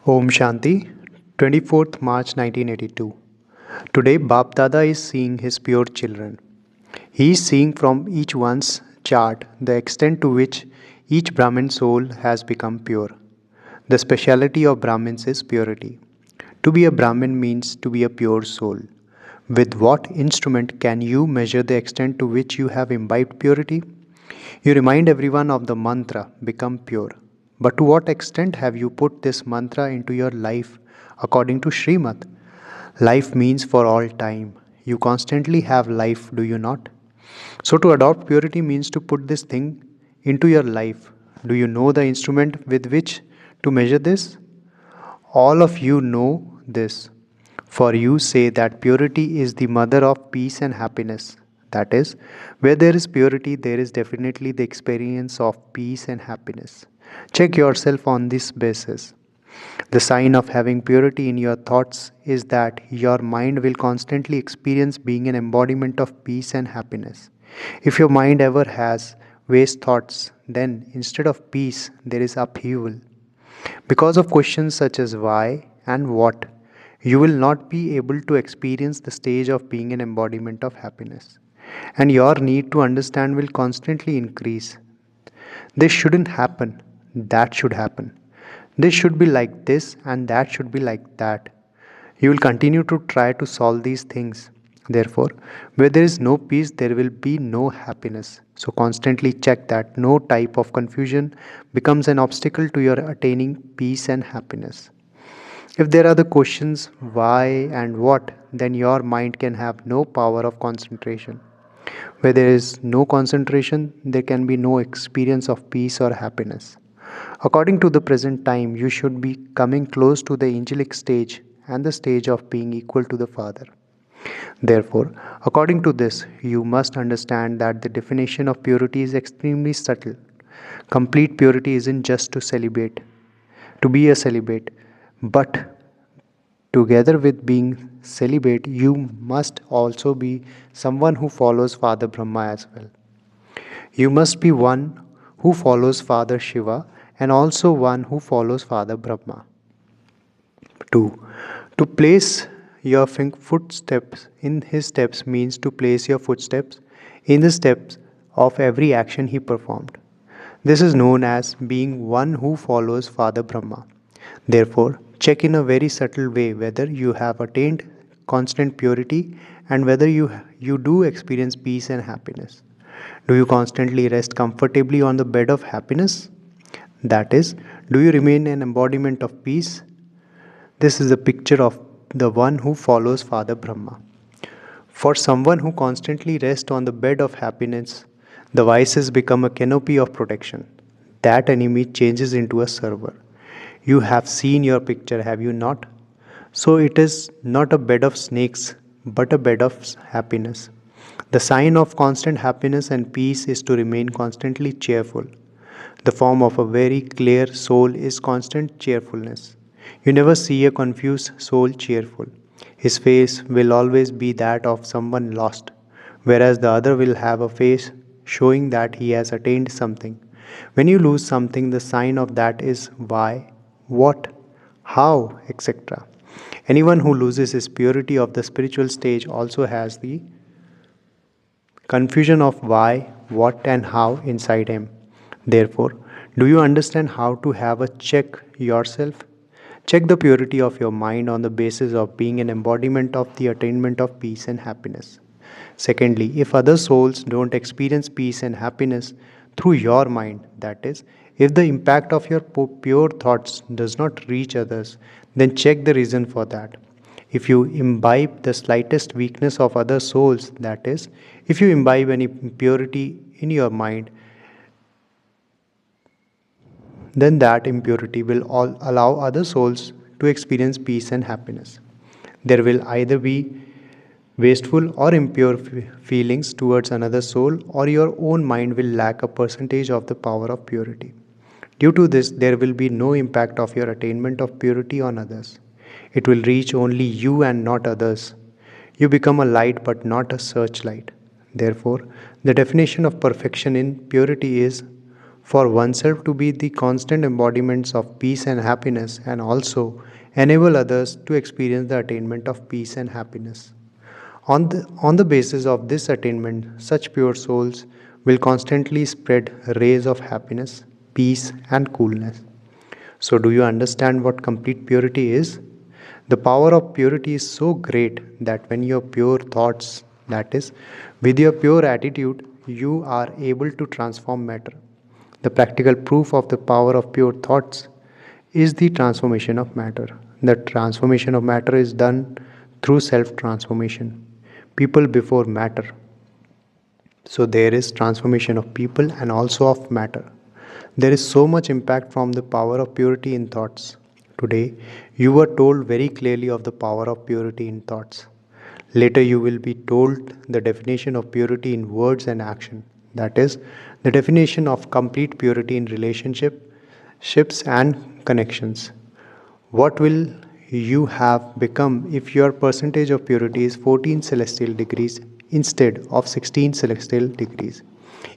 Om Shanti, 24th March 1982. Today, Bap Dada is seeing his pure children. He is seeing from each one's chart the extent to which each Brahmin soul has become pure. The speciality of Brahmins is purity. To be a Brahmin means to be a pure soul. With what instrument can you measure the extent to which you have imbibed purity? You remind everyone of the mantra, become pure. But to what extent have you put this mantra into your life according to Srimad? Life means for all time. You constantly have life, do you not? So, to adopt purity means to put this thing into your life. Do you know the instrument with which to measure this? All of you know this. For you say that purity is the mother of peace and happiness. That is, where there is purity, there is definitely the experience of peace and happiness. Check yourself on this basis. The sign of having purity in your thoughts is that your mind will constantly experience being an embodiment of peace and happiness. If your mind ever has waste thoughts, then instead of peace, there is upheaval. Because of questions such as why and what, you will not be able to experience the stage of being an embodiment of happiness. And your need to understand will constantly increase. This shouldn't happen, that should happen. This should be like this, and that should be like that. You will continue to try to solve these things. Therefore, where there is no peace, there will be no happiness. So, constantly check that no type of confusion becomes an obstacle to your attaining peace and happiness. If there are the questions why and what, then your mind can have no power of concentration. Where there is no concentration, there can be no experience of peace or happiness. According to the present time, you should be coming close to the angelic stage and the stage of being equal to the Father. Therefore, according to this, you must understand that the definition of purity is extremely subtle. Complete purity isn't just to be a celibate, but together with being celibate, you must also be someone who follows Father Brahma as well. You must be one who follows Father Shiva and also one who follows Father Brahma. 2. To place your footsteps in his steps means to place your footsteps in the steps of every action he performed. This is known as being one who follows Father Brahma. Therefore, check in a very subtle way whether you have attained constant purity and whether you do experience peace and happiness. Do you constantly rest comfortably on the bed of happiness? That is, do you remain an embodiment of peace? This is a picture of the one who follows Father Brahma. For someone who constantly rests on the bed of happiness, the vices become a canopy of protection. That enemy changes into a server. You have seen your picture, have you not? So it is not a bed of snakes, but a bed of happiness. The sign of constant happiness and peace is to remain constantly cheerful. The form of a very clear soul is constant cheerfulness. You never see a confused soul cheerful. His face will always be that of someone lost, whereas the other will have a face showing that he has attained something. When you lose something, the sign of that is why, what, how, etc. Anyone who loses his purity of the spiritual stage also has the confusion of why, what, and how inside him. Therefore, do you understand how to have a check yourself? Check the purity of your mind on the basis of being an embodiment of the attainment of peace and happiness. Secondly, if other souls don't experience peace and happiness through your mind, that is, if the impact of your pure thoughts does not reach others, then check the reason for that. If you imbibe the slightest weakness of other souls, that is, if you imbibe any impurity in your mind, then that impurity will allow other souls to experience peace and happiness. There will either be wasteful or impure feelings towards another soul, or your own mind will lack a percentage of the power of purity. Due to this, there will be no impact of your attainment of purity on others. It will reach only you and not others. You become a light but not a searchlight. Therefore, the definition of perfection in purity is for oneself to be the constant embodiments of peace and happiness, and also enable others to experience the attainment of peace and happiness. On the basis of this attainment, such pure souls will constantly spread rays of happiness, peace, and coolness. So, do you understand what complete purity is? The power of purity is so great that when your pure thoughts, that is, with your pure attitude, you are able to transform matter. The practical proof of the power of pure thoughts is the transformation of matter. The transformation of matter is done through self transformation. People before matter. So there is transformation of people and also of matter. There is so much impact from the power of purity in thoughts. Today, you were told very clearly of the power of purity in thoughts. Later, you will be told the definition of purity in words and action. That is, the definition of complete purity in relationships and connections. What will you have become if your percentage of purity is 14 celestial degrees instead of 16 celestial degrees?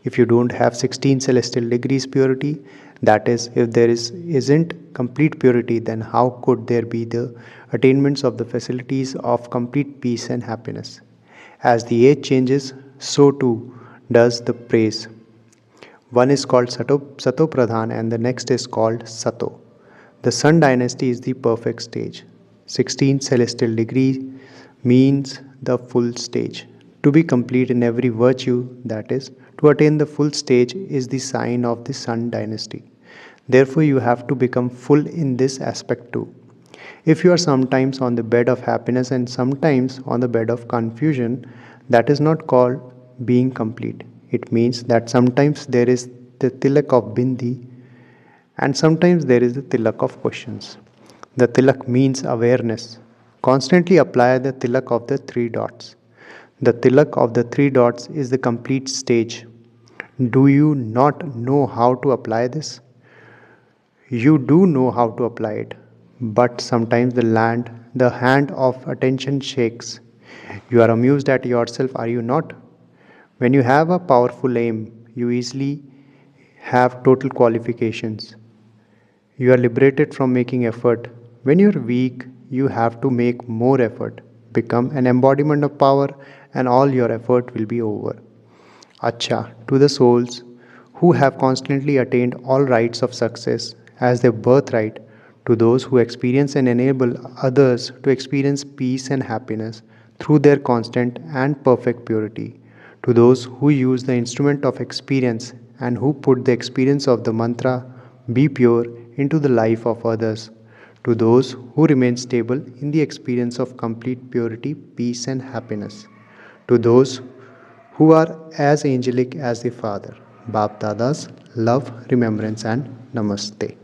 If you don't have 16 celestial degrees purity, that is, if there isn't complete purity, then how could there be the attainments of the facilities of complete peace and happiness? As the age changes, so too does the praise. One is called Sato Pradhan and the next is called Sato. The Sun dynasty is the perfect stage. 16 celestial degrees means the full stage. To be complete in every virtue, that is, to attain the full stage, is the sign of the Sun dynasty. Therefore, you have to become full in this aspect too. If you are sometimes on the bed of happiness and sometimes on the bed of confusion, that is not called being complete. It means that sometimes there is the tilak of bindi and sometimes there is the tilak of questions. The tilak means awareness. Constantly apply the tilak of the three dots. The tilak of the three dots is the complete stage. Do you not know how to apply this? You do know how to apply it, but sometimes the hand of attention shakes. You are amused at yourself, are you not? When you have a powerful aim, you easily have total qualifications. You are liberated from making effort. When you are weak, you have to make more effort. Become an embodiment of power, and all your effort will be over. Acha, to the souls who have constantly attained all rights of success as their birthright, to those who experience and enable others to experience peace and happiness through their constant and perfect purity, to those who use the instrument of experience and who put the experience of the mantra, be pure, into the life of others, to those who remain stable in the experience of complete purity, peace, and happiness, to those who are as angelic as the Father. Bap Dada's love, remembrance, and namaste.